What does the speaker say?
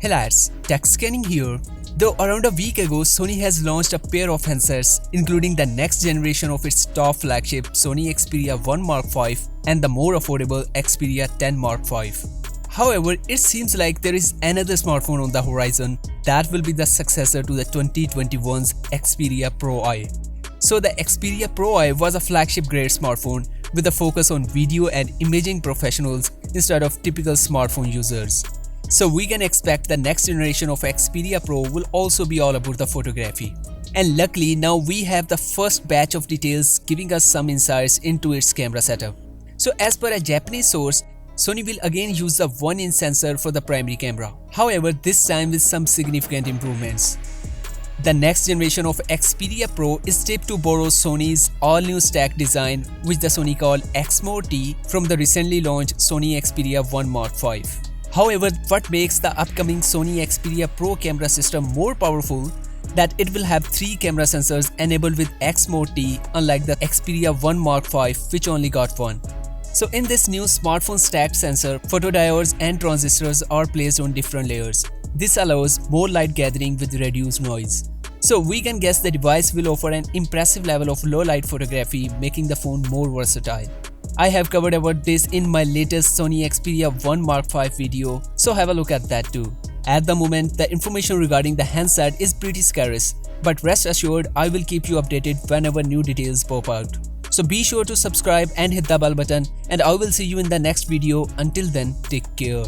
Hey lads, TechScanning here. Though around a week ago, Sony has launched a pair of handsets, including the next generation of its top flagship Sony Xperia 1 Mark V and the more affordable Xperia 10 Mark V. However, it seems like there is another smartphone on the horizon that will be the successor to the 2021's Xperia Pro-I. So the Xperia Pro-I was a flagship-grade smartphone with a focus on video and imaging professionals instead of typical smartphone users. So we can expect the next generation of Xperia Pro will also be all about the photography. And luckily now we have the first batch of details giving us some insights into its camera setup. So as per a Japanese source, Sony will again use the 1-inch sensor for the primary camera. However, this time with some significant improvements. The next generation of Xperia Pro is tipped to borrow Sony's all-new stack design, which the Sony called X-More-T from the recently launched Sony Xperia 1 Mark V. However, what makes the upcoming Sony Xperia Pro camera system more powerful that it will have 3 camera sensors enabled with X-More-T, unlike the Xperia 1 Mark V which only got 1. So in this new smartphone stacked sensor, photodiodes and transistors are placed on different layers. This allows more light gathering with reduced noise. So we can guess the device will offer an impressive level of low light photography, making the phone more versatile. I have covered about this in my latest Sony Xperia 1 Mark V video, so have a look at that too. At the moment, the information regarding the handset is pretty scarce, but rest assured I will keep you updated whenever new details pop out. So be sure to subscribe and hit the bell button, and I will see you in the next video. Until then, take care.